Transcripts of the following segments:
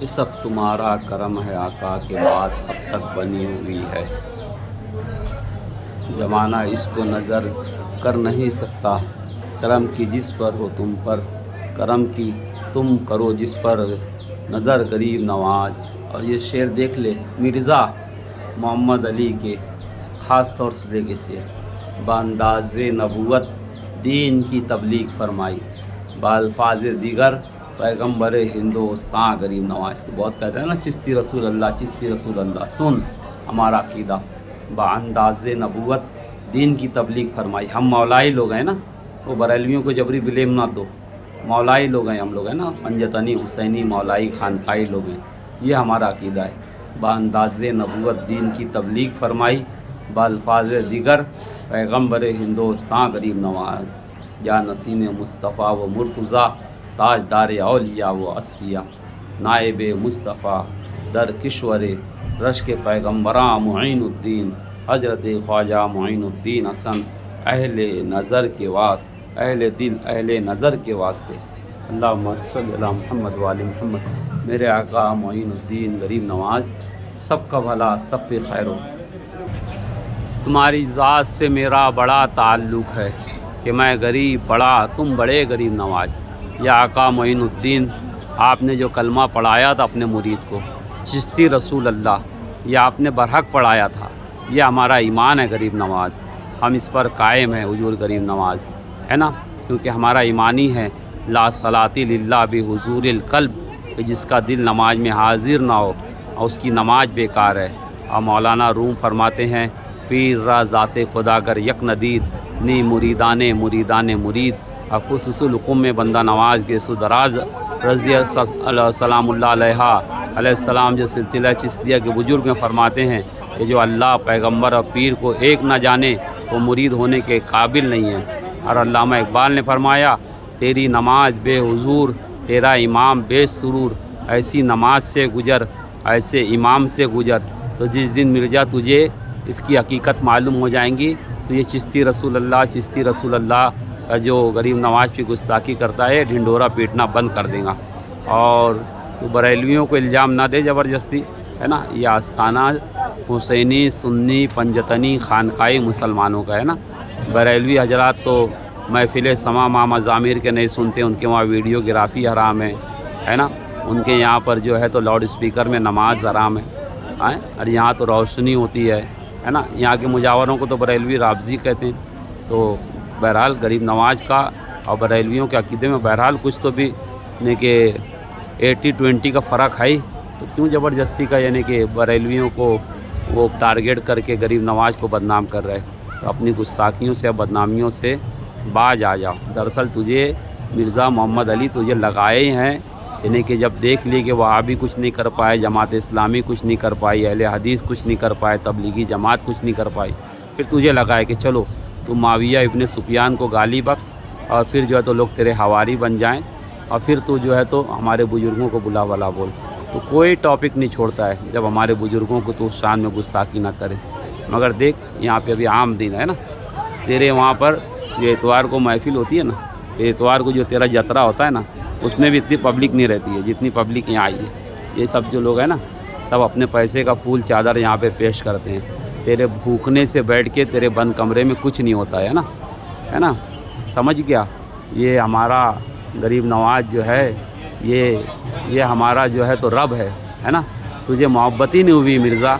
یہ سب تمہارا کرم ہے آقا کے بعد اب تک بنی ہوئی ہے، زمانہ اس کو نظر کر نہیں سکتا، کرم کی جس پر ہو تم پر، کرم کی تم کرو جس پر نظر غریب نواز۔ اور یہ شعر دیکھ لے مرزا محمد علی کے خاص طور سے دیکھے شعر، بانداز نبوت دین کی تبلیغ فرمائی، بالفاظ دیگر پیغمبر ہندوستان غریب نواز۔ تو بہت کہتے ہیں نا چشتی رسول اللہ، چشتی رسول اللہ، سن ہمارا عقیدہ، بانداز نبوت دین کی تبلیغ فرمائی۔ ہم مولائی لوگ ہیں نا، وہ بریلویوں کو جبری بلیم نہ دو، مولائی لوگ ہیں ہم لوگ ہیں نا، پنجتنی حسینی مولائی خانقائی لوگ ہیں، یہ ہمارا عقیدہ ہے۔ بانداز نبوت دین کی تبلیغ فرمائی، بالفاظ دیگر پیغمبر ہندوستان غریب نواز، یا نسیم مصطفیٰ و مرتضیٰ، تاج دار اولیاء و اصفیاء، نائب مصطفیٰ در کشور رشک پیغمبراں معین الدین، حضرت خواجہ معین الدین حسن، اہل نظر کے واسطے، اہل دل اہل نظر کے واسطے، اللہم صلی علی محمد و آل محمد۔ میرے آقا معین الدین غریب نواز، سب کا بھلا، سب پہ خیر ہو۔ تمہاری ذات سے میرا بڑا تعلق ہے کہ میں غریب بڑا، تم بڑے غریب نواز۔ یا آقا معین الدین، آپ نے جو کلمہ پڑھایا تھا اپنے مرید کو، چشتی رسول اللہ، یہ آپ نے برحق پڑھایا تھا، یہ ہمارا ایمان ہے غریب نواز، ہم اس پر قائم ہیں حضور غریب نواز، ہے نا، کیونکہ ہمارا ایمانی ہے لا صلاۃ للہ بحضور القلب، کہ جس کا دل نماز میں حاضر نہ ہو اور اس کی نماز بیکار ہے۔ اور مولانا روم فرماتے ہیں، پیر را ذات خدا گر یک ندید، نی مریدان مرید، اور خصوص الحکم میں بندہ نواز کے سدراز رضی سلام اللہ علیہ السلام جو سلسلہ چشتیہ کے بزرگ میں فرماتے ہیں کہ جو اللہ پیغمبر اور پیر کو ایک نہ جانے وہ مرید ہونے کے قابل نہیں ہے۔ اور علامہ اقبال نے فرمایا، تیری نماز بے حضور، تیرا امام بے سرور، ایسی نماز سے گزر، ایسے امام سے گزر۔ تو جس دن مرزا تجھے اس کی حقیقت معلوم ہو جائیں گی تو یہ چشتی رسول اللہ کا جو غریب نواز پہ گستاخی کرتا ہے ڈھنڈورا پیٹنا بند کر دے گا۔ اور تو بریلویوں کو الزام نہ دے زبردستی، ہے نا، یہ آستانہ حسینی سنی پنجتنی خانقائی مسلمانوں کا ہے نا۔ بریلوی حضرات تو محفل سما ماں مزامیر کے نہیں سنتے، ان کے وہاں ویڈیو گرافی حرام ہے نا، ان کے یہاں پر جو ہے تو لاؤڈ اسپیکر میں نماز حرام ہے، اور یہاں تو روشنی ہوتی ہے نا۔ یہاں کے مجاوروں کو تو بریلوی رابضی کہتے ہیں۔ تو بہرحال غریب نواز کا اور بریلویوں کے عقیدے میں بہرحال کچھ تو بھی یعنی کہ 80-20 کا فرق ہے، تو کیوں زبردستی کا یعنی کہ بریلویوں کو وہ ٹارگیٹ کر کے غریب نواز کو بدنام کر رہے۔ تو اپنی گستاخیوں سے بدنامیوں سے باز آ جاؤ۔ دراصل تجھے مرزا محمد علی تجھے لگائے ہیں، یعنی کہ جب دیکھ لی کہ وہابی کچھ نہیں کر پائے، جماعت اسلامی کچھ نہیں کر پائی، اہل حدیث کچھ نہیں کر پائے، تبلیغی جماعت کچھ نہیں کر پائی، پھر تجھے لگائے کہ چلو تو معاویہ ابن سفیان کو گالی بک، اور پھر جو ہے تو لوگ تیرے حواری بن جائیں، اور پھر تو جو ہے تو ہمارے بزرگوں کو بلا بلا بول۔ تو کوئی ٹاپک نہیں چھوڑتا ہے جب ہمارے بزرگوں کو تو شان میں گستاخی نہ کرے۔ مگر دیکھ یہاں پہ ابھی عام دن ہے نا، تیرے وہاں پر جو اتوار کو محفل ہوتی ہے نا، اتوار کو جو تیرا جترا ہوتا ہے نا، اس میں بھی اتنی پبلک نہیں رہتی ہے جتنی پبلک یہاں آئی ہے۔ یہ سب جو لوگ ہیں نا، سب اپنے پیسے کا پھول چادر یہاں پہ پیش کرتے ہیں۔ تیرے بھوکنے سے بیٹھ کے تیرے بند کمرے میں کچھ نہیں ہوتا ہے نا، سمجھ گیا؟ یہ ہمارا غریب نواز جو ہے یہ ہمارا جو ہے تو رب ہے نا۔ تجھے محبت ہی نہیں ہوئی مرزا،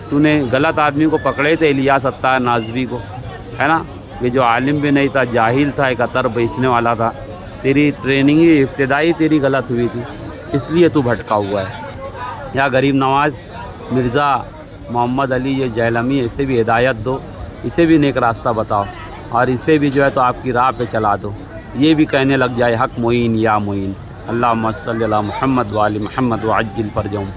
تو نے غلط آدمی کو پکڑے تھے، الیاس عطار نازبی کو، ہے نا، کہ جو عالم بھی نہیں تھا، جاہل تھا، ایک عطر بیچنے والا تھا۔ تیری ٹریننگ ہی ابتدائی تیری غلط ہوئی تھی، اس لیے تو بھٹکا ہوا ہے۔ یا غریب نواز مرزا محمد علی یہ جہلمی، اسے بھی ہدایت دو، اسے بھی نیک راستہ بتاؤ، اور اسے بھی جو ہے تو آپ کی راہ پہ چلا دو، یہ بھی کہنے لگ جائے حق معین یا معین۔ اللہم صلی علی محمد و آل محمد وعجل فرجہم۔